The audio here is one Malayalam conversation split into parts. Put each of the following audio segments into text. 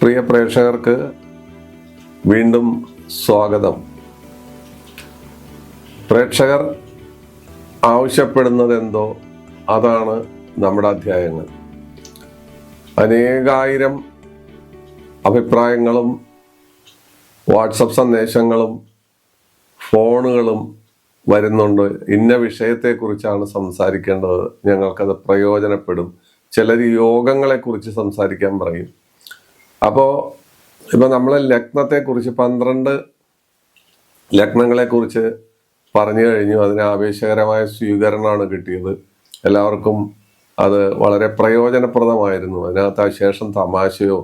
പ്രിയ പ്രേക്ഷകർക്ക് വീണ്ടും സ്വാഗതം. പ്രേക്ഷകർ ആവശ്യപ്പെടുന്നത് എന്തോ അതാണ് നമ്മുടെ അധ്യായങ്ങൾ. അനേകായിരം അഭിപ്രായങ്ങളും വാട്സപ്പ് സന്ദേശങ്ങളും ഫോണുകളും വരുന്നുണ്ട്. ഇന്ന വിഷയത്തെക്കുറിച്ചാണ് സംസാരിക്കേണ്ടത്, ഞങ്ങൾക്കത് പ്രയോജനപ്പെടും. ചിലർ യോഗങ്ങളെക്കുറിച്ച് സംസാരിക്കാൻ പറയും. അപ്പോൾ ഇപ്പം നമ്മൾ ലഗ്നത്തെക്കുറിച്ച് 12 ലഗ്നങ്ങളെക്കുറിച്ച് പറഞ്ഞു കഴിഞ്ഞു. അതിന് ആവേശകരമായ സ്വീകരണമാണ് കിട്ടിയത്. എല്ലാവർക്കും അത് വളരെ പ്രയോജനപ്രദമായിരുന്നു. അതിനകത്ത് ശേഷം തമാശയോ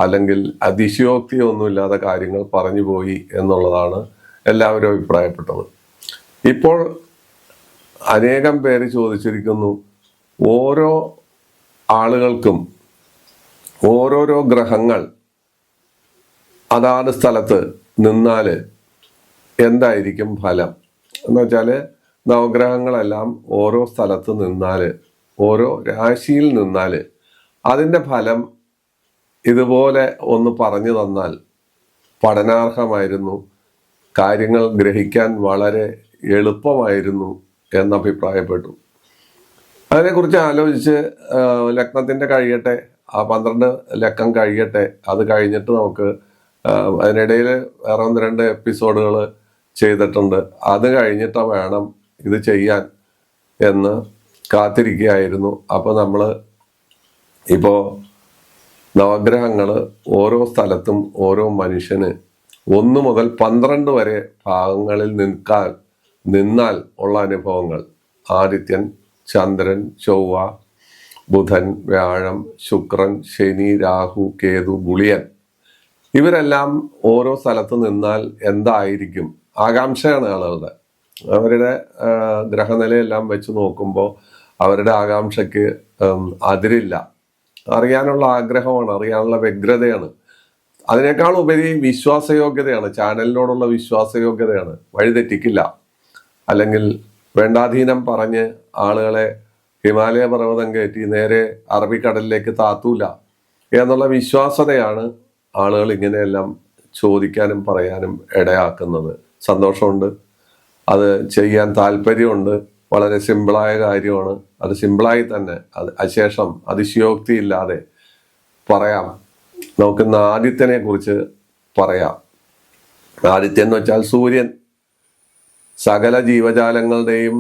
അല്ലെങ്കിൽ അതിശയോക്തിയോ ഒന്നുമില്ലാതെ കാര്യങ്ങൾ പറഞ്ഞു പോയി എന്നുള്ളതാണ് എല്ലാവരും അഭിപ്രായപ്പെട്ടത്. ഇപ്പോൾ അനേകം പേര് ചോദിച്ചിരിക്കുന്നു, ഓരോ ആളുകൾക്കും ഓരോരോ ഗ്രഹങ്ങൾ അതാത് സ്ഥലത്ത് നിന്നാൽ എന്തായിരിക്കും ഫലം എന്ന് വെച്ചാൽ, നവഗ്രഹങ്ങളെല്ലാം ഓരോ സ്ഥലത്ത് നിന്നാൽ, ഓരോ രാശിയിൽ നിന്നാൽ അതിൻ്റെ ഫലം ഇതുപോലെ ഒന്ന് പറഞ്ഞു തന്നാൽ പഠനാർഹമായിരുന്നു, കാര്യങ്ങൾ ഗ്രഹിക്കാൻ വളരെ എളുപ്പമായിരുന്നു എന്നഭിപ്രായപ്പെട്ടു. അതിനെക്കുറിച്ച് ആലോചിച്ച് ലഗ്നത്തിൻ്റെ കഴിയട്ടെ, ആ 12 ലക്കം കഴിയട്ടെ, അത് കഴിഞ്ഞിട്ട് നമുക്ക് അതിനിടയിൽ വേറെ 1-2 എപ്പിസോഡുകൾ ചെയ്തിട്ടുണ്ട്. അത് കഴിഞ്ഞിട്ട് വേണം ഇത് ചെയ്യാൻ എന്ന് കാത്തിരിക്കുകയായിരുന്നു. അപ്പോൾ നമ്മൾ ഇപ്പോൾ നവഗ്രഹങ്ങൾ ഓരോ സ്ഥലത്തും ഓരോ മനുഷ്യന് 1 മുതൽ 12 വരെ ഭാഗങ്ങളിൽ നിന്നാൽ ഉള്ള അനുഭവങ്ങൾ, ആദിത്യൻ, ചന്ദ്രൻ, ചൊവ്വ, ബുധൻ, വ്യാഴം, ശുക്രൻ, ശനി, രാഹു, കേതു, ഗുളിയൻ, ഇവരെല്ലാം ഓരോ സ്ഥലത്ത് നിന്നാൽ എന്തായിരിക്കും ആകാംക്ഷയാണ് ആളുകളുടെ. അവരുടെ ഗ്രഹനിലയെല്ലാം വെച്ച് നോക്കുമ്പോൾ അവരുടെ ആകാംക്ഷയ്ക്ക് അതിരില്ല. അറിയാനുള്ള ആഗ്രഹമാണ്, അറിയാനുള്ള വ്യഗ്രതയാണ്. അതിനേക്കാൾ ഉപരി വിശ്വാസയോഗ്യതയാണ്, ചാനലിനോടുള്ള വിശ്വാസയോഗ്യതയാണ്. വഴിതെറ്റിക്കില്ല, അല്ലെങ്കിൽ വേണ്ടാധീനം പറഞ്ഞ് ആളുകളെ ഹിമാലയ പർവ്വതം കയറ്റി നേരെ അറബിക്കടലിലേക്ക് താത്തൂല എന്നുള്ള വിശ്വാസതയാണ് ആളുകൾ ഇങ്ങനെയെല്ലാം ചോദിക്കാനും പറയാനും ഇടയാക്കുന്നത്. സന്തോഷമുണ്ട്, അത് ചെയ്യാൻ താല്പര്യമുണ്ട്. വളരെ സിമ്പിളായ കാര്യമാണ്. അത് സിമ്പിളായി തന്നെ അശേഷം അതിശയോക്തി ഇല്ലാതെ പറയാം. നമുക്കിന്ന് ആദിത്യനെ കുറിച്ച് പറയാം. ആദിത്യൻ എന്ന് വെച്ചാൽ സൂര്യൻ. സകല ജീവജാലങ്ങളുടെയും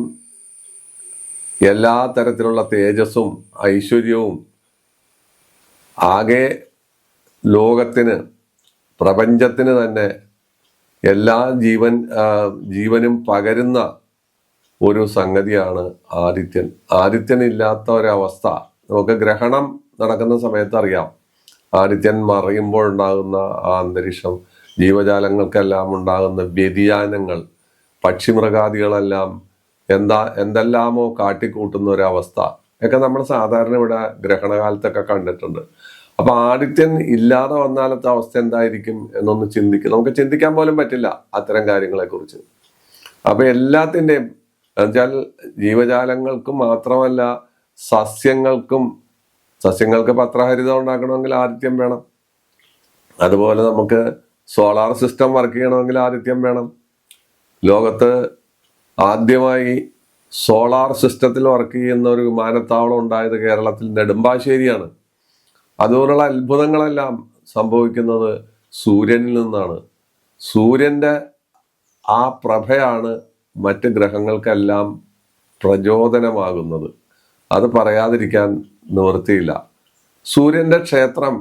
എല്ലാ തരത്തിലുള്ള തേജസ്സും ഐശ്വര്യവും ആകെ ലോകത്തിന്, പ്രപഞ്ചത്തിന് തന്നെ എല്ലാ ജീവനും പകരുന്ന ഒരു സംഗതിയാണ് ആദിത്യൻ. ആദിത്യൻ ഇല്ലാത്ത ഒരവസ്ഥ നമുക്ക് ഗ്രഹണം നടക്കുന്ന സമയത്ത് അറിയാം. ആദിത്യൻ മറയുമ്പോഴുണ്ടാകുന്ന ആ അന്തരീക്ഷം, ജീവജാലങ്ങൾക്കെല്ലാം ഉണ്ടാകുന്ന വ്യതിയാനങ്ങൾ, പക്ഷിമൃഗാദികളെല്ലാം എന്തെല്ലാമോ കാട്ടിക്കൂട്ടുന്ന ഒരവസ്ഥ ഒക്കെ നമ്മൾ സാധാരണ ഇവിടെ ഗ്രഹണകാലത്തൊക്കെ കണ്ടിട്ടുണ്ട്. അപ്പൊ ആദിത്യൻ ഇല്ലാതെ വന്നാലത്തെ അവസ്ഥ എന്തായിരിക്കും എന്നൊന്ന് നമുക്ക് ചിന്തിക്കാൻ പോലും പറ്റില്ല അത്തരം കാര്യങ്ങളെ കുറിച്ച്. അപ്പൊ എല്ലാത്തിൻ്റെയും എന്നുവെച്ചാൽ ജീവജാലങ്ങൾക്കും മാത്രമല്ല സസ്യങ്ങൾക്ക് പത്രഹരിതം ഉണ്ടാക്കണമെങ്കിൽ ആദിത്യം വേണം. അതുപോലെ നമുക്ക് സോളാർ സിസ്റ്റം വർക്ക് ചെയ്യണമെങ്കിൽ ആദിത്യം വേണം. ലോകത്ത് ആദ്യമായി സോളാർ സിസ്റ്റത്തിൽ വർക്ക് ചെയ്യുന്ന ഒരു വിമാനത്താവളം ഉണ്ടായത് കേരളത്തിൽ നെടുമ്പാശ്ശേരിയാണ്. അതുപോലുള്ള അത്ഭുതങ്ങളെല്ലാം സംഭവിക്കുന്നത് സൂര്യനിൽ നിന്നാണ്. സൂര്യൻ്റെ ആ പ്രഭയാണ് മറ്റ് ഗ്രഹങ്ങൾക്കെല്ലാം പ്രചോദനമാകുന്നത്. അത് പറയാതിരിക്കാൻ നിവൃത്തിയില്ല. സൂര്യൻ്റെ ക്ഷേത്രം,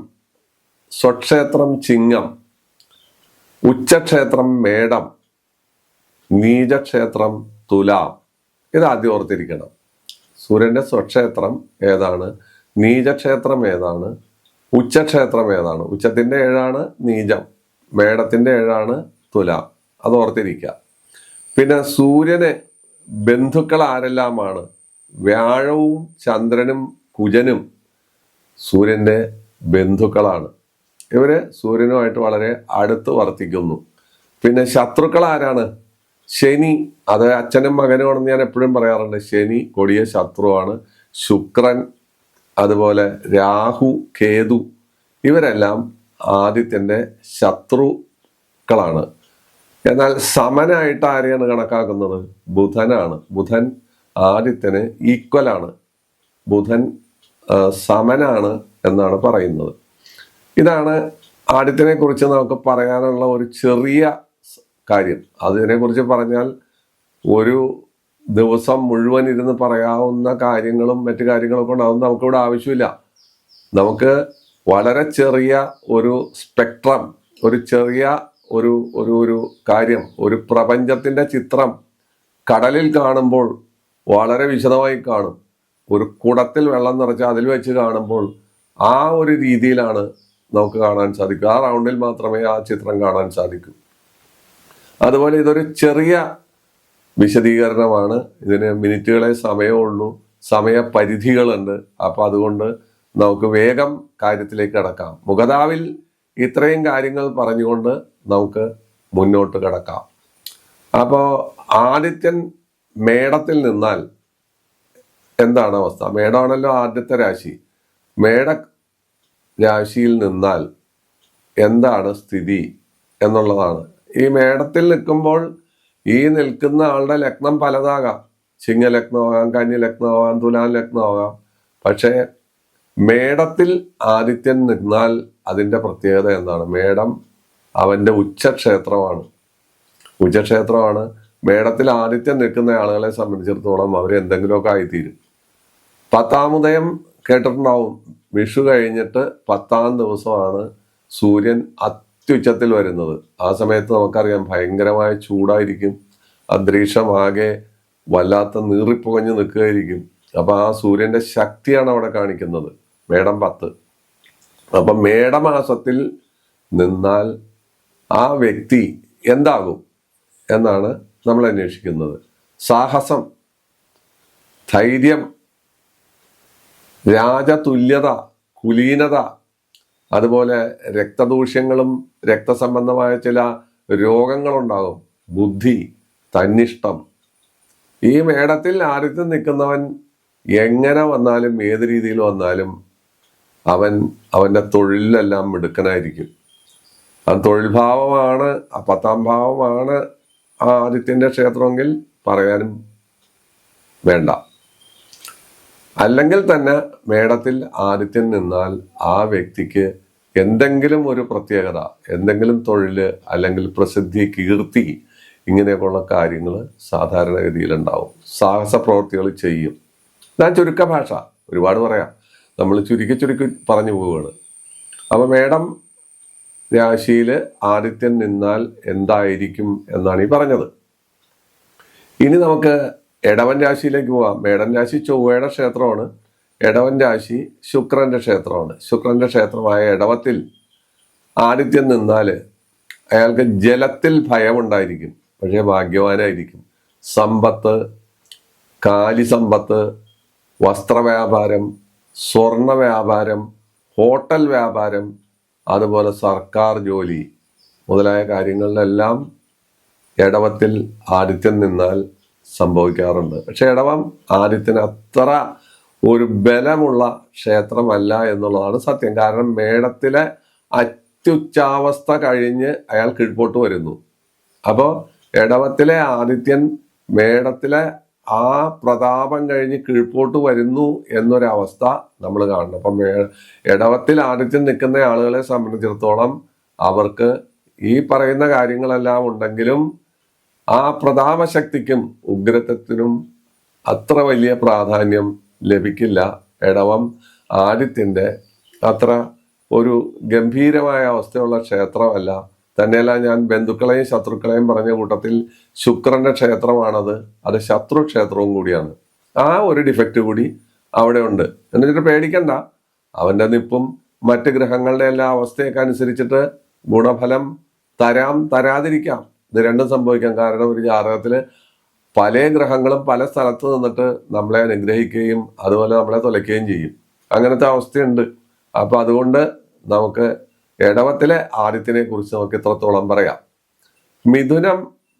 സ്വക്ഷേത്രം ചിങ്ങം, ഉച്ചക്ഷേത്രം മേടം, നീചക്ഷേത്രം തുലാം. ഇത് ആദ്യം ഓർത്തിരിക്കണം. സൂര്യന്റെ സ്വക്ഷേത്രം ഏതാണ്, നീചക്ഷേത്രം ഏതാണ്, ഉച്ചക്ഷേത്രം ഏതാണ്. ഉച്ചത്തിന്റെ 7 നീചം, മേടത്തിന്റെ 7 തുലാം. അത് ഓർത്തിരിക്കുക. പിന്നെ സൂര്യന് ബന്ധുക്കൾ ആരെല്ലാമാണ്? വ്യാഴവും ചന്ദ്രനും കുജനും സൂര്യന്റെ ബന്ധുക്കളാണ്. ഇവര് സൂര്യനുമായിട്ട് വളരെ അടുത്ത് വർത്തിക്കുന്നു. പിന്നെ ശത്രുക്കൾ ആരാണ്? ശനി. അത് അച്ഛനും മകനുമാണെന്ന് ഞാൻ എപ്പോഴും പറയാറുണ്ട്. ശനി കൊടിയ ശത്രുവാണ്. ശുക്രൻ, അതുപോലെ രാഹു, കേതു, ഇവരെല്ലാം ആദിത്യന്റെ ശത്രുക്കളാണ്. എന്നാൽ സമനായിട്ട് ആരെയാണ് കണക്കാക്കുന്നത്? ബുധനാണ്. ബുധൻ ആദിത്യന് ഈക്വലാണ്. ബുധൻ സമനാണ് എന്നാണ് പറയുന്നത്. ഇതാണ് ആദിത്യനെ കുറിച്ച് നമുക്ക് പറയാനുള്ള ഒരു ചെറിയ കാര്യം. അതിനെക്കുറിച്ച് പറഞ്ഞാൽ ഒരു ദിവസം മുഴുവൻ ഇരുന്ന് പറയാവുന്ന കാര്യങ്ങളും മറ്റു കാര്യങ്ങളൊക്കെ ഉണ്ടാവും. നമുക്കിവിടെ ആവശ്യമില്ല. നമുക്ക് വളരെ ചെറിയ ഒരു സ്പെക്ട്രം, ഒരു ചെറിയ ഒരു ഒരു ഒരു കാര്യം, ഒരു പ്രപഞ്ചത്തിന്റെ ചിത്രം കടലിൽ കാണുമ്പോൾ വളരെ വിശദമായി കാണും. ഒരു കുടത്തിൽ വെള്ളം നിറച്ച് അതിൽ വെച്ച് കാണുമ്പോൾ ആ ഒരു രീതിയിലാണ് നമുക്ക് കാണാൻ സാധിക്കും. ആ റൗണ്ടിൽ മാത്രമേ ആ ചിത്രം കാണാൻ സാധിക്കൂ. അതുപോലെ ഇതൊരു ചെറിയ വിശദീകരണമാണ്. ഇതിന് മിനിറ്റുകളെ സമയമുള്ളൂ, സമയപരിധികളുണ്ട്. അപ്പൊ അതുകൊണ്ട് നമുക്ക് വേഗം കാര്യത്തിലേക്ക് കടക്കാം. മുഖതാവിൽ ഇത്രയും കാര്യങ്ങൾ പറഞ്ഞുകൊണ്ട് നമുക്ക് മുന്നോട്ട് കടക്കാം. അപ്പോൾ ആദിത്യൻ മേടത്തിൽ നിന്നാൽ എന്താണ് അവസ്ഥ? മേടമാണല്ലോ ആദ്യത്തെ രാശി. മേട രാശിയിൽ നിന്നാൽ എന്താണ് സ്ഥിതി എന്നുള്ളതാണ്. ഈ മേടത്തിൽ നിൽക്കുമ്പോൾ ഈ നിൽക്കുന്ന ആളുടെ ലഗ്നം പലതാകാം. ചിങ്ങലഗ്നമാകാം, കന്നി തുലാം ലഗ്നമാകാം. പക്ഷേ മേടത്തിൽ ആദിത്യൻ നിന്നാൽ അതിൻ്റെ പ്രത്യേകത എന്താണ്? മേടം അവൻ്റെ ഉച്ചക്ഷേത്രമാണ്. ഉച്ചക്ഷേത്രമാണ്. മേടത്തിൽ ആദിത്യൻ നിൽക്കുന്ന ആളുകളെ സംബന്ധിച്ചിടത്തോളം അവർ എന്തെങ്കിലുമൊക്കെ ആയിത്തീരും. 10ാം ഉദയം കേട്ടിട്ടുണ്ടാവും. വിഷു കഴിഞ്ഞിട്ട് 10ാം ദിവസമാണ് സൂര്യൻ അത്യുച്ചത്തിൽ വരുന്നത്. ആ സമയത്ത് നമുക്കറിയാം ഭയങ്കരമായ ചൂടായിരിക്കും. അന്തരീക്ഷമാകെ വല്ലാത്ത നീറിപ്പുകഞ്ഞ് നിൽക്കുകയായിരിക്കും. അപ്പൊ ആ സൂര്യന്റെ ശക്തിയാണ് അവിടെ കാണിക്കുന്നത്. മേടം 10. അപ്പൊ മേടമാസത്തിൽ നിന്നാൽ ആ വ്യക്തി എന്താകും എന്നാണ് നമ്മൾ അന്വേഷിക്കുന്നത്. സാഹസം, ധൈര്യം, രാജതുല്യത, കുലീനത, അതുപോലെ രക്തദൂഷ്യങ്ങളും രക്തസംബന്ധമായ ചില രോഗങ്ങളുണ്ടാകും. ബുദ്ധി, തന്നിഷ്ടം. ഈ മേടത്തിൽ ആദിത്യൻ നിൽക്കുന്നവൻ എങ്ങനെ വന്നാലും ഏത് രീതിയിൽ വന്നാലും അവൻ്റെ തൊഴിലെല്ലാം മിടുക്കനായിരിക്കും. ആ തൊഴിൽ ഭാവമാണ്, 10ാം ഭാവമാണ് ആദിത്യന്റെ ക്ഷേത്രമെങ്കിൽ പറയാനും വേണ്ട. അല്ലെങ്കിൽ തന്നെ മേടത്തിൽ ആദിത്യൻ നിന്നാൽ ആ വ്യക്തിക്ക് എന്തെങ്കിലും ഒരു പ്രത്യേകത, എന്തെങ്കിലും തൊഴില്, അല്ലെങ്കിൽ പ്രസിദ്ധി, കീർത്തി, ഇങ്ങനെയൊക്കെയുള്ള കാര്യങ്ങൾ സാധാരണഗതിയിലുണ്ടാവും. സാഹസ പ്രവൃത്തികൾ ചെയ്യും. ഞാൻ ചുരുക്ക ഭാഷ, ഒരുപാട് പറയാം, നമ്മൾ ചുരുക്കി പറഞ്ഞു പോവുകയാണ്. അപ്പൊ മേടം രാശിയിൽ ആദിത്യൻ നിന്നാൽ എന്തായിരിക്കും എന്നാണ് ഈ പറഞ്ഞത്. ഇനി നമുക്ക് എടവൻ രാശിയിലേക്ക് പോവാം. മേടൻ രാശി ചൊവ്വയുടെ ക്ഷേത്രമാണ്. എടവൻ രാശി ശുക്രന്റെ ക്ഷേത്രമാണ്. ശുക്രന്റെ ക്ഷേത്രമായ എടവത്തിൽ ആദിത്യൻ നിന്നാൽ അയാൾക്ക് ജലത്തിൽ ഭയമുണ്ടായിരിക്കും, പക്ഷേ ഭാഗ്യവാനായിരിക്കും. സമ്പത്ത്, കാലിസമ്പത്ത്, വസ്ത്രവ്യാപാരം, സ്വർണ വ്യാപാരം, ഹോട്ടൽ വ്യാപാരം, അതുപോലെ സർക്കാർ ജോലി മുതലായ കാര്യങ്ങളിലെല്ലാം എടവത്തിൽ ആദിത്യൻ നിന്നാൽ സംഭവിക്കാറുണ്ട്. പക്ഷെ എടവം ആദിത്യന് അത്ര ഒരു ബലമുള്ള ക്ഷേത്രമല്ല എന്നുള്ളതാണ് സത്യം. കാരണം മേടത്തിലെ അത്യുച്ചാവസ്ഥ കഴിഞ്ഞ് അയാൾ കീഴ്പോട്ട് വരുന്നു. അപ്പോൾ എടവത്തിലെ ആദിത്യൻ മേടത്തിലെ ആ പ്രതാപം കഴിഞ്ഞ് കീഴ്പോട്ട് വരുന്നു എന്നൊരവസ്ഥ നമ്മൾ കാണണം. അപ്പം എടവത്തിൽ ആദിത്യൻ നിൽക്കുന്ന ആളുകളെ സംബന്ധിച്ചിടത്തോളം അവർക്ക് ഈ പറയുന്ന കാര്യങ്ങളെല്ലാം ഉണ്ടെങ്കിലും ആ പ്രതാപശക്തിക്കും ഉഗ്രത്വത്തിനും അത്ര വലിയ പ്രാധാന്യം ലഭിക്കില്ല. എടവം ആദിത്യന്റെ അത്ര ഒരു ഗംഭീരമായ അവസ്ഥയുള്ള ക്ഷേത്രമല്ല. തന്നെയല്ല, ഞാൻ ബന്ധുക്കളെയും ശത്രുക്കളെയും പറഞ്ഞ കൂട്ടത്തിൽ ശുക്രന്റെ ക്ഷേത്രമാണത്. അത് ശത്രു ക്ഷേത്രവും കൂടിയാണ്. ആ ഒരു ഡിഫക്റ്റ് കൂടി അവിടെ ഉണ്ട്. എന്നിട്ട് പേടിക്കണ്ട, അവന്റെ നിപ്പും മറ്റ് ഗ്രഹങ്ങളുടെ എല്ലാ അവസ്ഥയൊക്കെ അനുസരിച്ചിട്ട് ഗുണഫലം തരാം, തരാതിരിക്കാം. ഇത് രണ്ടും സംഭവിക്കാം. കാരണം ഒരു ജാതകത്തില് പല ഗ്രഹങ്ങളും പല സ്ഥലത്ത് നിന്നിട്ട് നമ്മളെ അനുഗ്രഹിക്കുകയും അതുപോലെ നമ്മളെ തുലയ്ക്കുകയും ചെയ്യും. അങ്ങനത്തെ അവസ്ഥയുണ്ട്. അപ്പൊ അതുകൊണ്ട് നമുക്ക് എടവത്തിലെ ആദിത്യനെ കുറിച്ച് നമുക്ക് ഇത്രത്തോളം പറയാം. മിഥുനം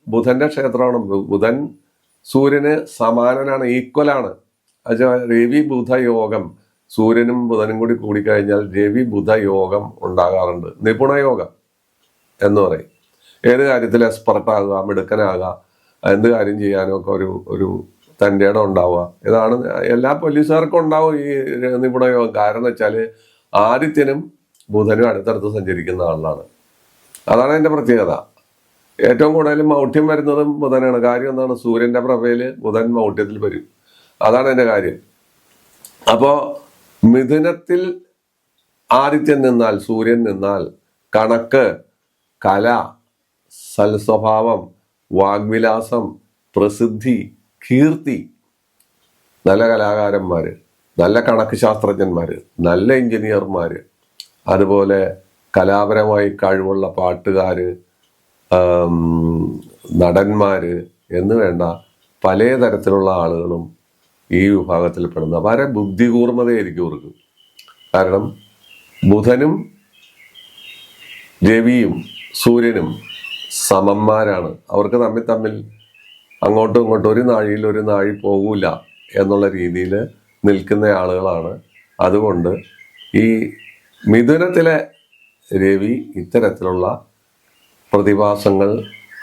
ബുധന്റെ ക്ഷേത്രമാണ്. ബുധൻ സൂര്യന് സമാനനാണ്, ഈക്വലാണ്. രവി ബുധ യോഗം. സൂര്യനും ബുധനും കൂടി കൂടിക്കഴിഞ്ഞാൽ രവി ബുധ യോഗം ഉണ്ടാകാറുണ്ട്. നിപുണ യോഗം എന്ന് പറയും. ഏത് കാര്യത്തിൽ എക്സ്പെർട്ട് ആകുക, മിടുക്കനാകുക, എന്ത് കാര്യം ചെയ്യാനും ഒക്കെ ഒരു തൻ്റെ ഇടം ഉണ്ടാവുക. ഇതാണ് എല്ലാ പോലീസുകാർക്കും ഉണ്ടാവും ഈ നിപുണ യോഗം. കാരണം വെച്ചാൽ ആദിത്യനും ബുധനും അടുത്തടുത്ത് സഞ്ചരിക്കുന്ന ആളാണ്. അതാണ് അതിന്റെ പ്രത്യേകത. ഏറ്റവും കൂടുതൽ മൗഢ്യം വരുന്നതും ബുധനാണ്. കാര്യം എന്താണ്? സൂര്യന്റെ പ്രഭയില് ബുധൻ മൗഢ്യത്തിൽ വരും. അതാണ് അതിന്റെ കാര്യം. അപ്പോ മിഥുനത്തിൽ ആദിത്യൻ നിന്നാൽ, സൂര്യൻ നിന്നാൽ കണക്ക്, കല, സൽസ്വഭാവം, വാഗ്വിലാസം, പ്രസിദ്ധി, കീർത്തി, നല്ല കലാകാരന്മാര്, നല്ല കണക്ക് ശാസ്ത്രജ്ഞന്മാര്, നല്ല എഞ്ചിനീയർമാര്, അതുപോലെ കലാപരമായി കഴിവുള്ള പാട്ടുകാര്, നടന്മാര് എന്ന് വേണ്ട പല തരത്തിലുള്ള ആളുകളും ഈ വിഭാഗത്തിൽ പെടുന്ന വളരെ ബുദ്ധികൂർമ്മതയായിരിക്കും ഇവർക്ക്. കാരണം ബുധനും രവിയും സൂര്യനും സമന്മാരാണ്. അവർക്ക് തമ്മിൽ അങ്ങോട്ടും ഇങ്ങോട്ടും ഒരു നാഴിയിൽ ഒരു നാഴി പോകൂല എന്നുള്ള രീതിയിൽ നിൽക്കുന്ന ആളുകളാണ്. അതുകൊണ്ട് ഈ മിഥുനത്തിലെ രവി ഇത്തരത്തിലുള്ള പ്രതിഭാസങ്ങൾ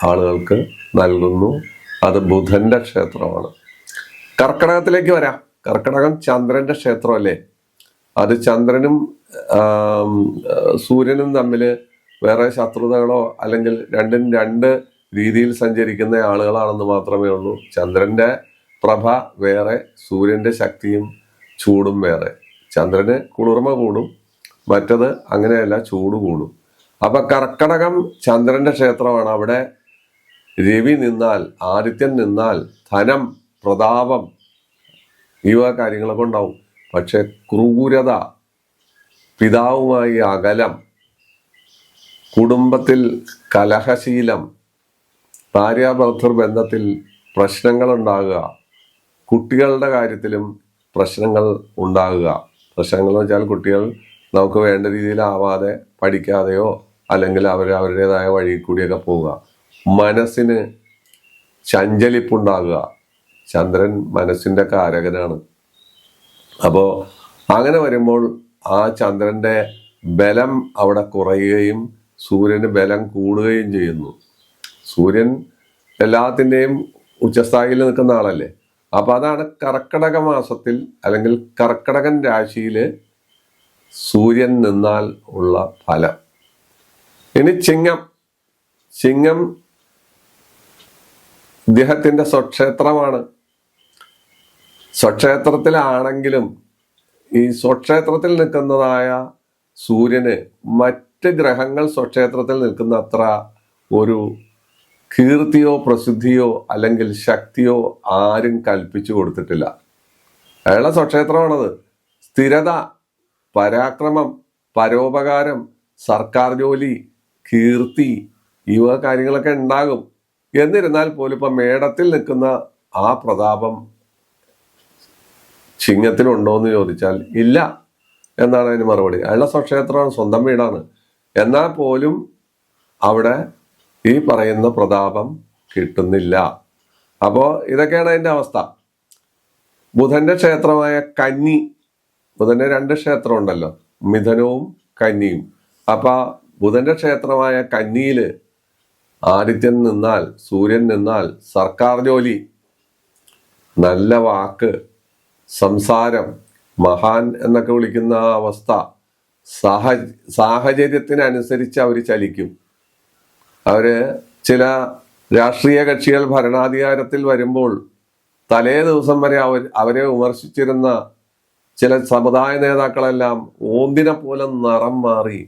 ആളുകൾക്ക് നൽകുന്നു. അത് ബുധന്റെ ക്ഷേത്രമാണ്. കർക്കടകത്തിലേക്ക് വരാം. കർക്കടകം ചന്ദ്രന്റെ ക്ഷേത്രമല്ലേ? അത് ചന്ദ്രനും സൂര്യനും തമ്മിൽ വേറെ ശത്രുതകളോ അല്ലെങ്കിൽ രണ്ടും രണ്ട് രീതിയിൽ സഞ്ചരിക്കുന്ന ആളുകളാണെന്ന് മാത്രമേ ഉള്ളൂ. ചന്ദ്രന്റെ പ്രഭ വേറെ, സൂര്യന്റെ ശക്തിയും ചൂടും വേറെ. ചന്ദ്രന് കുളിർമ കൂടും, മറ്റത് അങ്ങനെയല്ല, ചൂട് കൂടും. അപ്പൊ കർക്കടകം ചന്ദ്രന്റെ ക്ഷേത്രമാണ്. അവിടെ രവി നിന്നാൽ, ആദിത്യൻ നിന്നാൽ ധനം, പ്രതാപം, ഇവ കാര്യങ്ങളൊക്കെ ഉണ്ടാവും. പക്ഷെ ക്രൂരത, പിതാവുമായി അകലം, കുടുംബത്തിൽ കലഹശീലം, ഭാര്യാഭർത്തൃ ബന്ധത്തിൽ പ്രശ്നങ്ങൾ ഉണ്ടാകുക, കുട്ടികളുടെ കാര്യത്തിലും പ്രശ്നങ്ങൾ ഉണ്ടാകുക. പ്രശ്നങ്ങൾ എന്ന് വെച്ചാൽ കുട്ടികൾ നമുക്ക് വേണ്ട രീതിയിലാവാതെ പഠിക്കാതെയോ അല്ലെങ്കിൽ അവരുടേതായ വഴി കൂടിയൊക്കെ പോവുക. മനസ്സിന് ചഞ്ചലിപ്പുണ്ടാകുക. ചന്ദ്രൻ മനസ്സിന്റെ കാരകനാണ്. അപ്പോൾ അങ്ങനെ വരുമ്പോൾ ആ ചന്ദ്രന്റെ ബലം അവിടെ കുറയുകയും സൂര്യന് ബലം കൂടുകയും ചെയ്യുന്നു. സൂര്യൻ എല്ലാത്തിൻ്റെയും ഉച്ചസ്ഥായിയിൽ നിൽക്കുന്ന ആളല്ലേ. അപ്പൊ അതാണ് കർക്കടക മാസത്തിൽ അല്ലെങ്കിൽ കർക്കടകൻ രാശിയിൽ സൂര്യൻ നിന്നാൽ ഉള്ള ഫലം. ഇനി ചിങ്ങം ഇദ്ദേഹത്തിന്റെ സ്വക്ഷേത്രമാണ്. സ്വക്ഷേത്രത്തിലാണെങ്കിലും ഈ സ്വക്ഷേത്രത്തിൽ നിൽക്കുന്നതായ സൂര്യന് മറ്റ് ഗ്രഹങ്ങൾ സ്വക്ഷേത്രത്തിൽ നിൽക്കുന്ന അത്ര ഒരു കീർത്തിയോ പ്രസിദ്ധിയോ അല്ലെങ്കിൽ ശക്തിയോ ആരും കൽപ്പിച്ചു കൊടുത്തിട്ടില്ല. അയാളുടെ സ്വക്ഷേത്രമാണത്. സ്ഥിരത, പരാക്രമം, പരോപകാരം, സർക്കാർ ജോലി, കീർത്തി, ഇവ കാര്യങ്ങളൊക്കെ ഉണ്ടാകും. എന്നിരുന്നാൽ പോലും ഇപ്പൊ മേടത്തിൽ നിൽക്കുന്ന ആ പ്രതാപം ചിങ്ങത്തിനുണ്ടോ എന്ന് ചോദിച്ചാൽ ഇല്ല എന്നാണ് അതിന് മറുപടി. അയാളുടെ സ്വക്ഷേത്രമാണ്, സ്വന്തം വീടാണ്. എന്നാൽ പോലും അവിടെ ഈ പറയുന്ന പ്രതാപം കിട്ടുന്നില്ല. അപ്പോ ഇതൊക്കെയാണ് അതിന്റെ അവസ്ഥ. ബുധന്റെ ക്ഷേത്രമായ കന്നി, ബുധന്റെ രണ്ട് ക്ഷേത്രം ഉണ്ടല്ലോ, മിഥുനവും കന്നിയും. അപ്പൊ ബുധന്റെ ക്ഷേത്രമായ കന്നിയില് ആദിത്യൻ നിന്നാൽ, സൂര്യൻ നിന്നാൽ സർക്കാർ ജോലി, നല്ല വാക്ക്, സംസാരം, മഹാൻ എന്നൊക്കെ വിളിക്കുന്ന ആ അവസ്ഥ, സാഹചര്യത്തിനനുസരിച്ച് അവർ ചലിക്കും. അവര് ചില രാഷ്ട്രീയ കക്ഷികൾ ഭരണാധികാരത്തിൽ വരുമ്പോൾ തലേ ദിവസം വരെ അവരെ വിമർശിച്ചിരുന്ന ചില സമുദായ നേതാക്കളെല്ലാം ഓന്തിനെ പോലെ നിറം മാറി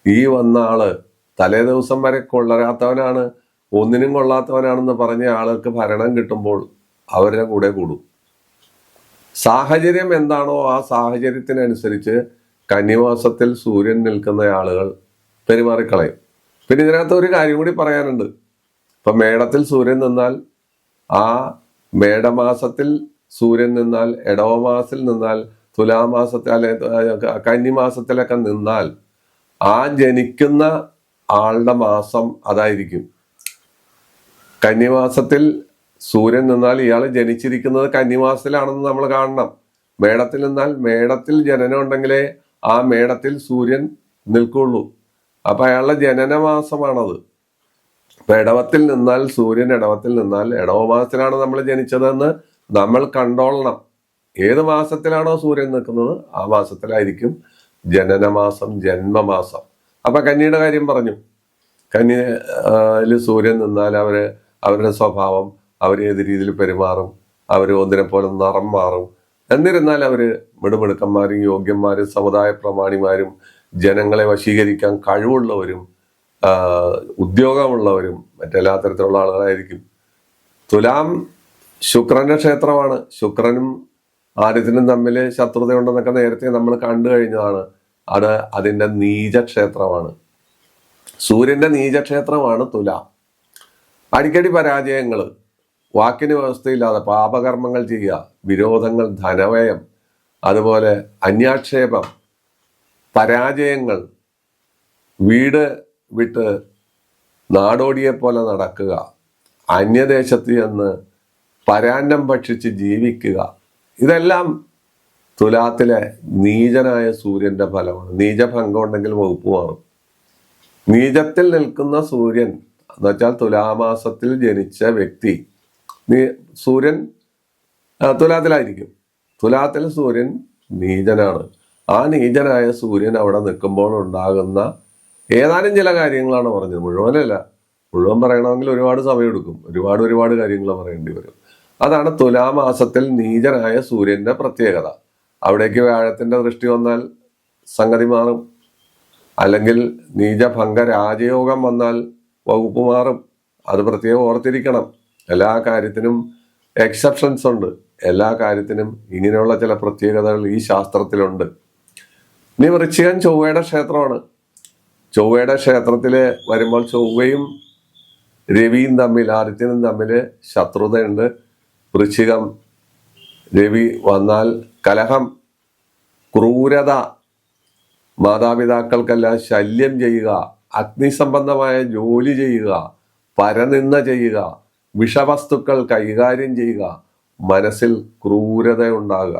ഈ വന്ന ആള് തലേ ദിവസം വരെ കൊള്ളരാത്തവനാണ്, ഒന്നിനും കൊള്ളാത്തവനാണെന്ന് പറഞ്ഞ ആൾക്ക് ഭരണം കിട്ടുമ്പോൾ അവരുടെ കൂടെ കൂടും. സാഹചര്യം എന്താണോ ആ സാഹചര്യത്തിനനുസരിച്ച് കന്നിമാസത്തിൽ സൂര്യൻ നിൽക്കുന്ന ആളുകൾ പെരുമാറിക്കളയും. പിന്നെ ഇതിനകത്ത് ഒരു കാര്യം കൂടി പറയാനുണ്ട്. ഇപ്പൊ മേടത്തിൽ സൂര്യൻ നിന്നാൽ, ആ മേടമാസത്തിൽ സൂര്യൻ നിന്നാൽ, ഇടവമാസത്തിൽ നിന്നാൽ, തുലാമാസത്തിൽ അല്ലെ കന്നിമാസത്തിലൊക്കെ നിന്നാൽ ആ ജനിക്കുന്ന ആളുടെ മാസം അതായിരിക്കും. കന്നിമാസത്തിൽ സൂര്യൻ നിന്നാൽ ഇയാൾ ജനിച്ചിരിക്കുന്നത് കന്നിമാസത്തിലാണെന്ന് നമ്മൾ കാണണം. മേടത്തിൽ നിന്നാൽ മേടത്തിൽ ജനനം ഉണ്ടെങ്കിലേ ആ മേടത്തിൽ സൂര്യൻ നിൽക്കുള്ളൂ. അപ്പൊ അയാളുടെ ജനനമാസമാണത്. അപ്പൊ ഇടവത്തിൽ നിന്നാൽ സൂര്യൻ ഇടവത്തിൽ നിന്നാൽ ഇടവ മാസത്തിലാണ് നമ്മൾ ജനിച്ചതെന്ന് നമ്മൾ കണ്ടോളണം. ഏത് മാസത്തിലാണോ സൂര്യൻ നിൽക്കുന്നത് ആ മാസത്തിലായിരിക്കും ജനനമാസം, ജന്മമാസം. അപ്പൊ കന്നിയുടെ കാര്യം പറഞ്ഞു. കന്നിയില് സൂര്യൻ നിന്നാൽ അവരുടെ സ്വഭാവം, അവർ ഏത് രീതിയിൽ പെരുമാറും, അവർ ഒന്നിനെ പോലെ നിറം മാറും. എന്നിരുന്നാൽ അവര് മിടുമിടുക്കന്മാരും യോഗ്യന്മാരും സമുദായ പ്രമാണിമാരും ജനങ്ങളെ വശീകരിക്കാൻ കഴിവുള്ളവരും ഉദ്യോഗമുള്ളവരും മറ്റെല്ലാ തരത്തിലുള്ള ആളുകളായിരിക്കും. തുലാം ശുക്രന്റെ ക്ഷേത്രമാണ്. ശുക്രനും ആദിത്യനും തമ്മിൽ ശത്രുതയുണ്ടെന്നൊക്കെ നേരത്തെ നമ്മൾ കണ്ടു കഴിഞ്ഞതാണ്. അതിന്റെ നീചക്ഷേത്രമാണ്. സൂര്യന്റെ നീചക്ഷേത്രമാണ് തുലാം. അടിക്കടി പരാജയങ്ങൾ, വാക്കിന് വ്യവസ്ഥയില്ലാതെ പാപകർമ്മങ്ങൾ ചെയ്യുക, വിരോധങ്ങൾ, ധനവ്യയം, അതുപോലെ അന്യാക്ഷേപം, പരാജയങ്ങൾ, വീട് വിട്ട് നാടോടിയെ പോലെ നടക്കുക, അന്യദേശത്ത് ചെന്ന് പരാന്നം ഭക്ഷിച്ച് ജീവിക്കുക, ഇതെല്ലാം തുലാത്തിലെ നീചനായ സൂര്യന്റെ ഫലമാണ്. നീചഭംഗം ഉണ്ടെങ്കിൽ വകുപ്പ് മാറും. നീചത്തിൽ നിൽക്കുന്ന സൂര്യൻ എന്ന് വെച്ചാൽ തുലാമാസത്തിൽ ജനിച്ച വ്യക്തി, സൂര്യൻ തുലാത്തിലായിരിക്കും. തുലാത്തിൽ സൂര്യൻ നീചനാണ്. ആ നീചനായ സൂര്യൻ അവിടെ നിൽക്കുമ്പോൾ ഉണ്ടാകുന്ന ഏതാനും ചില കാര്യങ്ങളാണ് പറഞ്ഞത്. മുഴുവനല്ല, മുഴുവൻ പറയണമെങ്കിൽ ഒരുപാട് സമയമെടുക്കും. ഒരുപാട് കാര്യങ്ങൾ പറയേണ്ടി വരും. അതാണ് തുലാമാസത്തിൽ നീചനായ സൂര്യന്റെ പ്രത്യേകത. അവിടേക്ക് വ്യാഴത്തിന്റെ ദൃഷ്ടി വന്നാൽ സംഗതി മാറും. അല്ലെങ്കിൽ നീചഭംഗ രാജയോഗം വന്നാൽ വകുപ്പ് മാറും. അത് പ്രത്യേകം ഓർത്തിരിക്കണം. എല്ലാ കാര്യത്തിനും എക്സെപ്ഷൻസ് ഉണ്ട്. എല്ലാ കാര്യത്തിനും ഇങ്ങനെയുള്ള ചില പ്രത്യേകതകൾ ഈ ശാസ്ത്രത്തിലുണ്ട്. ഇനി വൃശ്ചികൻ ചൊവ്വയുടെ ക്ഷേത്രമാണ്. ചൊവ്വയുടെ ക്ഷേത്രത്തില് വരുമ്പോൾ ചൊവ്വയും രവിയും തമ്മിൽ, ആദിത്യനും തമ്മിൽ ശത്രുതയുണ്ട്. വൃശ്ചികം രവി വന്നാൽ കലഹം, ക്രൂരത, മാതാപിതാക്കൾക്കെല്ലാം ശല്യം ചെയ്യുക, അഗ്നിസംബന്ധമായ ജോലി ചെയ്യുക, പരനിന്ദ ചെയ്യുക, വിഷവസ്തുക്കൾ കൈകാര്യം ചെയ്യുക, മനസ്സിൽ ക്രൂരത ഉണ്ടാകുക,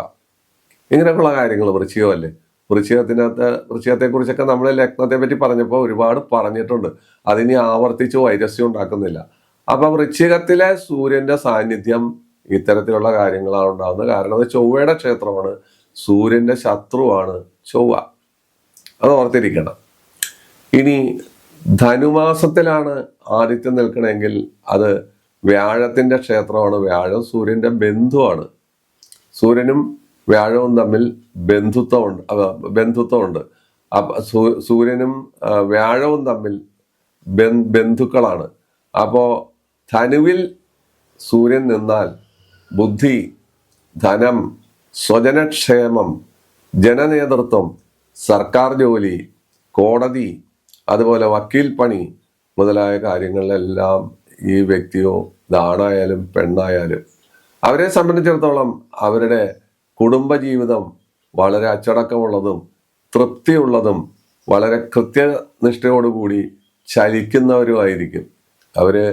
ഇങ്ങനെയൊക്കെയുള്ള കാര്യങ്ങൾ വൃശ്ചികമല്ലേ. വൃശ്ചികത്തെക്കുറിച്ചൊക്കെ നമ്മൾ ലഗ്നത്തെ പറ്റി പറഞ്ഞപ്പോൾ ഒരുപാട് പറഞ്ഞിട്ടുണ്ട്. അതിനി ആവർത്തിച്ച് വൈരസ്യം ഉണ്ടാക്കുന്നില്ല. അപ്പൊ വൃശ്ചികത്തിലെ സൂര്യന്റെ സാന്നിധ്യം ഇത്തരത്തിലുള്ള കാര്യങ്ങളാണ് ഉണ്ടാകുന്നത്. കാരണം അത് ചൊവ്വയുടെ ക്ഷേത്രമാണ്. സൂര്യന്റെ ശത്രുവാണ് ചൊവ്വ. അത് ഓർത്തിരിക്കണം. ഇനി ധനുമാസത്തിലാണ് ആദിത്യം നിൽക്കണമെങ്കിൽ അത് വ്യാഴത്തിന്റെ ക്ഷേത്രമാണ്. വ്യാഴം സൂര്യന്റെ ബന്ധുവാണ്. സൂര്യനും വ്യാഴവും തമ്മിൽ ബന്ധുത്വമുണ്ട്. സൂര്യനും വ്യാഴവും തമ്മിൽ ബന്ധുക്കളാണ്. അപ്പോ ധനുവിൽ സൂര്യൻ നിന്നാൽ ബുദ്ധി, ധനം, സ്വജനക്ഷേമം, ജനനേതൃത്വം, സർക്കാർ ജോലി, കോടതി, അതുപോലെ വക്കീൽ പണി മുതലായ കാര്യങ്ങളിലെല്ലാം ഈ വ്യക്തിയോ ആണായാലും പെണ്ണായാലും അവരെ സംബന്ധിച്ചിടത്തോളം അവരുടെ കുടുംബജീവിതം വളരെ അച്ചടക്കമുള്ളതും തൃപ്തിയുള്ളതും വളരെ കൃത്യനിഷ്ഠയോടുകൂടി ചലിക്കുന്നവരുമായിരിക്കും. അവര്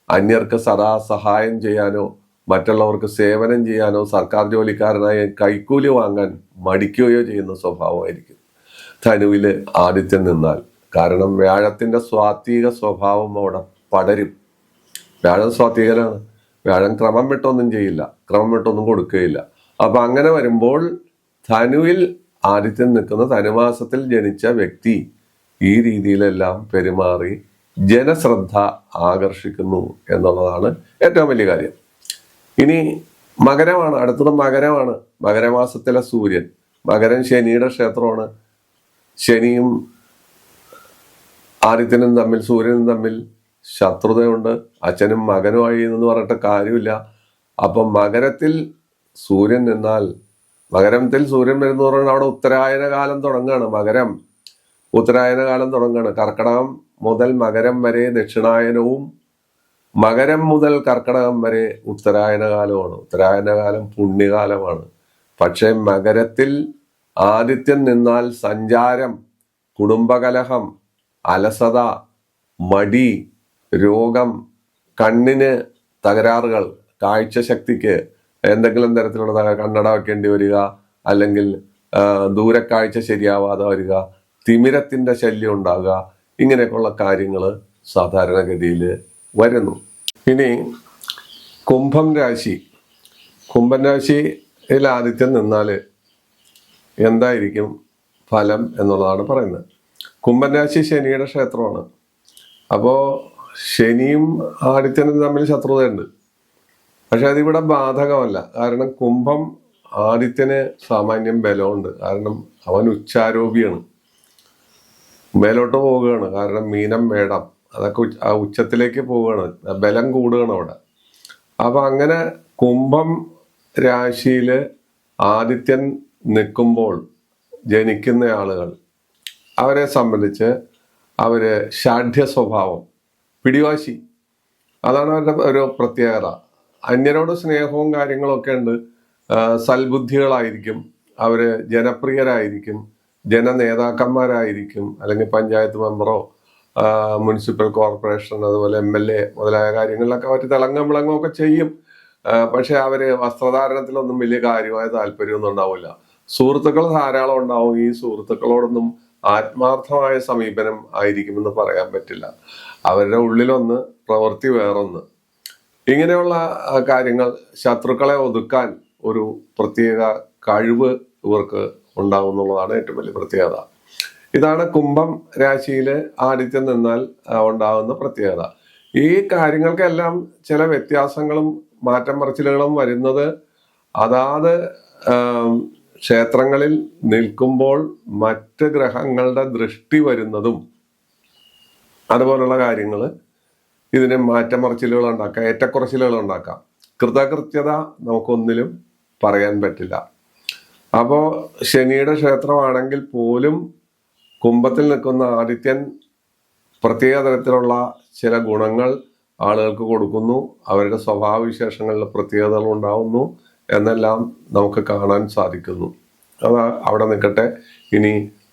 അന്യർക്ക് സദാ സഹായം ചെയ്യാനോ മറ്റുള്ളവർക്ക് സേവനം ചെയ്യാനോ സർക്കാർ ജോലിക്കാരനായി കൈക്കൂലി വാങ്ങാൻ മടിക്കുകയോ ചെയ്യുന്ന സ്വഭാവമായിരിക്കും ധനുവില് ആദിത്യം നിന്നാൽ. കാരണം വ്യാഴത്തിന്റെ സ്വാത്വിക സ്വഭാവം അവിടെ പടരും. വ്യാഴം സ്വാത്വികനാണ്. വ്യാഴം ക്രമം വിട്ടൊന്നും ചെയ്യില്ല, ക്രമം വിട്ടൊന്നും കൊടുക്കുകയില്ല. അപ്പൊ അങ്ങനെ വരുമ്പോൾ ധനുവിൽ ആദിത്യം നിൽക്കുന്ന ധനുമാസത്തിൽ ജനിച്ച വ്യക്തി ഈ രീതിയിലെല്ലാം പെരുമാറി ജനശ്രദ്ധ ആകർഷിക്കുന്നു എന്നുള്ളതാണ് ഏറ്റവും വലിയ കാര്യം. ഇനി മകരമാണ്, അടുത്തത് മകരമാണ്. മകരമാസത്തിലെ സൂര്യൻ, മകരൻ ശനിയുടെ ക്ഷേത്രമാണ്. ശനിയും ആദിത്യനും തമ്മിൽ, സൂര്യനും തമ്മിൽ ശത്രുതയുണ്ട്. അച്ഛനും മകനുമായി എന്ന് പറഞ്ഞിട്ട് കാര്യമില്ല. അപ്പം മകരത്തിൽ സൂര്യൻ നിന്നാൽ, മകരത്തിൽ സൂര്യൻ വരുന്ന പറഞ്ഞാൽ അവിടെ ഉത്തരായന കാലം തുടങ്ങുകയാണ്. ഉത്തരായന കാലം തുടങ്ങുകയാണ്. കർക്കടകം മുതൽ മകരം വരെ ദക്ഷിണായനവും, മകരം മുതൽ കർക്കടകം വരെ ഉത്തരായന കാലമാണ്. ഉത്തരായന കാലം പുണ്യകാലമാണ്. പക്ഷെ മകരത്തിൽ ആദിത്യൻ നിന്നാൽ സഞ്ചാരം, കുടുംബകലഹം, അലസത, മടി, രോഗം, കണ്ണിന് തകരാറുകൾ, കാഴ്ചശക്തിക്ക് എന്തെങ്കിലും തരത്തിലുള്ള കണ്ണട വെക്കേണ്ടി വരിക, അല്ലെങ്കിൽ ദൂരക്കാഴ്ച ശരിയാവാതെ വരിക, തിമിരത്തിന്റെ ശല്യം ഉണ്ടാകുക, ഇങ്ങനെയൊക്കെയുള്ള കാര്യങ്ങൾ സാധാരണഗതിയിൽ വരുന്നു. ഇനി കുംഭം രാശി, കുംഭൻ രാശിയിൽ ആദിത്യൻ നിന്നാൽ എന്തായിരിക്കും ഫലം എന്നുള്ളതാണ് പറയുന്നത്. കുംഭൻ രാശി ശനിയുടെ ക്ഷേത്രമാണ്. അപ്പോൾ ശനിയും ആദിത്യനും തമ്മിൽ ശത്രുതയുണ്ട്. പക്ഷെ അതിവിടെ ബാധകമല്ല. കാരണം കുംഭം ആദിത്യന് സാമാന്യം ബലമുണ്ട്. കാരണം അവൻ ഉച്ചാരോപിയാണ്, മേലോട്ട് പോവുകയാണ്. കാരണം മീനം മേടം അതൊക്കെ ആ ഉച്ചത്തിലേക്ക് പോവുകയാണ്, ബലം കൂടുകയാണ് അവിടെ. അപ്പൊ അങ്ങനെ കുംഭം രാശിയില് ആദിത്യൻ നിൽക്കുമ്പോൾ ജനിക്കുന്ന ആളുകൾ, അവരെ സംബന്ധിച്ച് അവര് ഷാഠ്യ സ്വഭാവം, പിടിവാശി, അതാണ് അവരുടെ ഒരു പ്രത്യേകത. അന്യരോട് സ്നേഹവും കാര്യങ്ങളൊക്കെ ഉണ്ട്. സൽബുദ്ധികളായിരിക്കും, അവര് ജനപ്രിയരായിരിക്കും, ജനനേതാക്കന്മാരായിരിക്കും, അല്ലെങ്കിൽ പഞ്ചായത്ത് മെമ്പറോ മുനിസിപ്പൽ കോർപ്പറേഷൻ അതുപോലെ MLA മുതലായ കാര്യങ്ങളിലൊക്കെ അവർ തിളങ്ങും വിളങ്ങും ഒക്കെ ചെയ്യും. പക്ഷെ അവര് വസ്ത്രധാരണത്തിലൊന്നും വലിയ കാര്യമായ താല്പര്യമൊന്നും ഉണ്ടാവില്ല. സുഹൃത്തുക്കൾ ധാരാളം ഉണ്ടാവും. ഈ സുഹൃത്തുക്കളോടൊന്നും ആത്മാർത്ഥമായ സമീപനം ആയിരിക്കുമെന്ന് പറയാൻ പറ്റില്ല. അവരുടെ ഉള്ളിലൊന്ന്, പ്രവൃത്തി വേറൊന്ന്. ഇങ്ങനെയുള്ള കാര്യങ്ങൾ, ശത്രുക്കളെ ഒതുക്കാൻ ഒരു പ്രത്യേക കഴിവ് ഇവർക്ക് ഉണ്ടാവുന്നുള്ളതാണ് ഏറ്റവും വലിയ പ്രത്യേകത. ഇതാണ് കുംഭം രാശിയില് ആദിത്യൻ നിന്നാൽ ഉണ്ടാകുന്ന പ്രത്യേകത. ഈ കാര്യങ്ങൾക്കെല്ലാം ചില വ്യത്യാസങ്ങളും മാറ്റം മറിച്ചിലുകളും വരുന്നത് അതാത് ക്ഷേത്രങ്ങളിൽ നിൽക്കുമ്പോൾ മറ്റ് ഗ്രഹങ്ങളുടെ ദൃഷ്ടി വരുന്നതും അതുപോലുള്ള കാര്യങ്ങൾ ഇതിന് മാറ്റമറിച്ചിലുകൾ ഉണ്ടാക്കാം, ഏറ്റക്കുറച്ചിലുകൾ ഉണ്ടാക്കാം. കൃതകൃത്യത നമുക്കൊന്നിലും പറയാൻ പറ്റില്ല. അപ്പോൾ ശനിയുടെ ക്ഷേത്രമാണെങ്കിൽ പോലും കുംഭത്തിൽ നിൽക്കുന്ന ആദിത്യൻ പ്രത്യേക തരത്തിലുള്ള ചില ഗുണങ്ങൾ ആളുകൾക്ക് കൊടുക്കുന്നു, അവരുടെ സ്വഭാവവിശേഷങ്ങളിൽ പ്രത്യേകതകൾ ഉണ്ടാവുന്നു എന്നെല്ലാം നമുക്ക് കാണാൻ സാധിക്കുന്നു. അത് അവിടെ നിൽക്കട്ടെ. ഇനി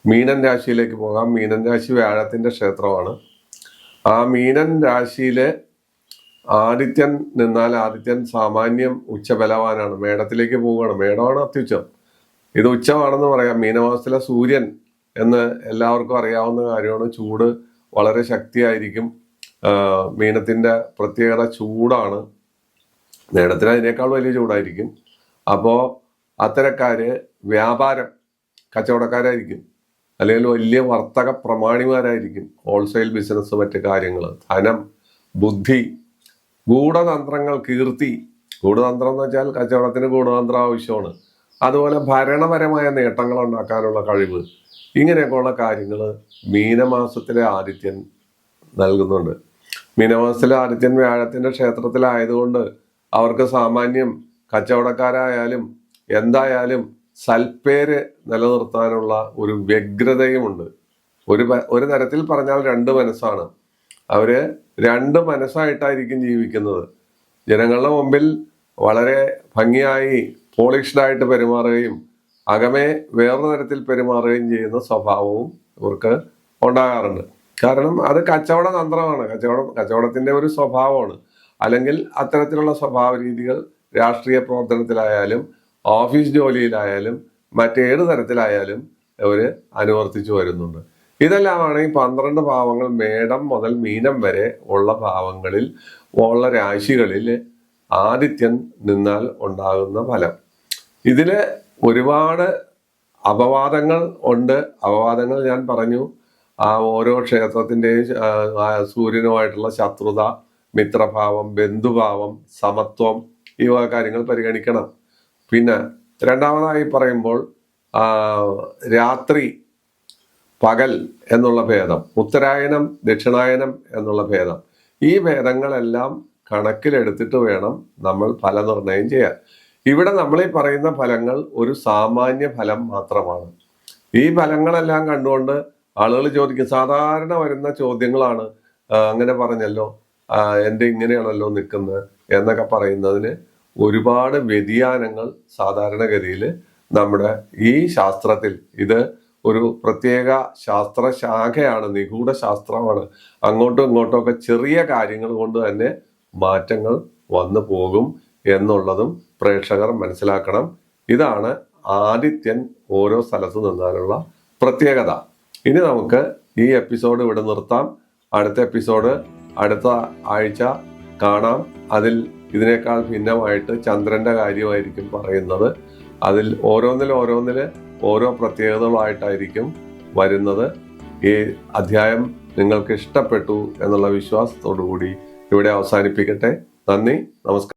മീനൻ രാശിയിലേക്ക് പോകാം. മീനൻ രാശി വ്യാഴത്തിന്റെ ക്ഷേത്രമാണ്. ആ മീനൻ രാശിയില് ആദിത്യൻ നിന്നാൽ ആദിത്യൻ സാമാന്യം ഉച്ചബലവാനാണ്, മേടത്തിലേക്ക് പോവുകയാണ്. മേടമാണ് അത്യുച്ചം, ഇത് ഉച്ചമാണെന്ന് പറയാം. മീനമാസത്തിലെ സൂര്യൻ എന്ന് എല്ലാവർക്കും അറിയാവുന്ന കാര്യമാണ്. ചൂട് വളരെ ശക്തിയായിരിക്കും. മീനത്തിന്റെ പ്രത്യേകത ചൂടാണ്. മേടത്തിന് അതിനേക്കാൾ വലിയ ചൂടായിരിക്കും. അപ്പോ അത്തരക്കാര് വ്യാപാരം, കച്ചവടക്കാരായിരിക്കും, അല്ലെങ്കിൽ വലിയ വർത്തക പ്രമാണിമാരായിരിക്കും. ഹോൾസെയിൽ ബിസിനസ്, മറ്റു കാര്യങ്ങൾ, ധനം, ബുദ്ധി, ഗൂഢതന്ത്രങ്ങൾ, കീർത്തി. ഗൂഢതന്ത്രം എന്ന് വെച്ചാൽ കച്ചവടത്തിന് ഗൂഢതന്ത്രം ആവശ്യമാണ്. അതുപോലെ ഭരണപരമായ നേട്ടങ്ങൾ ഉണ്ടാക്കാനുള്ള കഴിവ്, ഇങ്ങനെയൊക്കെയുള്ള കാര്യങ്ങൾ മീനമാസത്തിലെ ആദിത്യൻ നൽകുന്നുണ്ട്. മീനമാസത്തിലെ ആദിത്യൻ വ്യാഴത്തിന്റെ ക്ഷേത്രത്തിലായതുകൊണ്ട് അവർക്ക് സാമാന്യം കച്ചവടക്കാരായാലും എന്തായാലും സൽപ്പേര് നിലനിർത്താനുള്ള ഒരു വ്യഗ്രതയുമുണ്ട്. ഒരു തരത്തിൽ പറഞ്ഞാൽ രണ്ട് മനസ്സാണ്. അവര് രണ്ട് മനസ്സായിട്ടായിരിക്കും ജീവിക്കുന്നത്. ജനങ്ങളുടെ മുമ്പിൽ വളരെ ഭംഗിയായി പോളിഷ്ഡായിട്ട് പെരുമാറുകയും അകമേ വേറൊരു തരത്തിൽ പെരുമാറുകയും ചെയ്യുന്ന സ്വഭാവവും ഇവർക്ക് ഉണ്ടാകാറുണ്ട്. കാരണം അത് കച്ചവട തന്ത്രമാണ്, കച്ചവടത്തിന്റെ ഒരു സ്വഭാവമാണ്. അല്ലെങ്കിൽ അത്തരത്തിലുള്ള സ്വഭാവ രീതികൾ രാഷ്ട്രീയ പ്രവർത്തനത്തിലായാലും ഓഫീസ് ജോലിയിലായാലും മറ്റേത് തരത്തിലായാലും അവര് അനുവർത്തിച്ചു വരുന്നുണ്ട്. ഇതെല്ലാമാണ് ഈ 12 ഭാവങ്ങൾ, മേടം മുതൽ മീനം വരെ ഉള്ള ഭാവങ്ങളിൽ ഉള്ള രാശികളിൽ ആദിത്യൻ നിന്നാൽ ഉണ്ടാകുന്ന ഫലം. ഇതില് ഒരുപാട് അപവാദങ്ങൾ ഉണ്ട്. അപവാദങ്ങൾ ഞാൻ പറഞ്ഞു. ആ ഓരോ ക്ഷേത്രത്തിൻ്റെയും സൂര്യനുമായിട്ടുള്ള ശത്രുത, മിത്രഭാവം, ബന്ധുഭാവം, സമത്വം, ഈ വക കാര്യങ്ങൾ പരിഗണിക്കണം. പിന്നെ രണ്ടാമതായി പറയുമ്പോൾ രാത്രി പകൽ എന്നുള്ള ഭേദം, ഉത്തരായനം ദക്ഷിണായനം എന്നുള്ള ഭേദം, ഈ ഭേദങ്ങളെല്ലാം കണക്കിലെടുത്തിട്ട് വേണം നമ്മൾ ഫലനിർണ്ണയം ചെയ്യാൻ. ഇവിടെ നമ്മൾ ഈ പറയുന്ന ഫലങ്ങൾ ഒരു സാമാന്യ ഫലം മാത്രമാണ്. ഈ ഫലങ്ങളെല്ലാം കണ്ടുകൊണ്ട് ആളുകൾ ചോദിക്കും, സാധാരണ വരുന്ന ചോദ്യങ്ങളാണ്, അങ്ങനെ പറഞ്ഞല്ലോ, എൻ്റെ ഇങ്ങനെയാണല്ലോ നിൽക്കുന്നത് എന്നൊക്കെ പറയുന്നതിന് ഒരുപാട് വ്യതിയാനങ്ങൾ സാധാരണഗതിയിൽ നമ്മുടെ ഈ ശാസ്ത്രത്തിൽ, ഇത് ഒരു പ്രത്യേക ശാസ്ത്ര ശാഖയാണ്, നിഗൂഢ ശാസ്ത്രമാണ്. അങ്ങോട്ടും ഇങ്ങോട്ടും ഒക്കെ ചെറിയ കാര്യങ്ങൾ കൊണ്ട് തന്നെ മാറ്റങ്ങൾ വന്നു പോകും എന്നുള്ളതും പ്രേക്ഷകർ മനസ്സിലാക്കണം. ഇതാണ് ആദിത്യൻ ഓരോ സ്ഥലത്ത് നിന്നാലുള്ള പ്രത്യേകത. ഇനി നമുക്ക് ഈ എപ്പിസോഡ് ഇവിടെ നിർത്താം. അടുത്ത എപ്പിസോഡ് അടുത്ത ആഴ്ച കാണാം. അതിൽ ഇതിനേക്കാൾ ഭിന്നമായിട്ട് ചന്ദ്രന്റെ കാര്യമായിരിക്കും പറയുന്നത്. അതിൽ ഓരോന്നിൽ ഓരോ പ്രത്യേകതകളായിട്ടായിരിക്കും വരുന്നത്. ഈ അധ്യായം നിങ്ങൾക്ക് ഇഷ്ടപ്പെട്ടു എന്നുള്ള വിശ്വാസത്തോടു കൂടി ഇവിടെ അവസാനിപ്പിക്കട്ടെ. നന്ദി, നമസ്കാരം.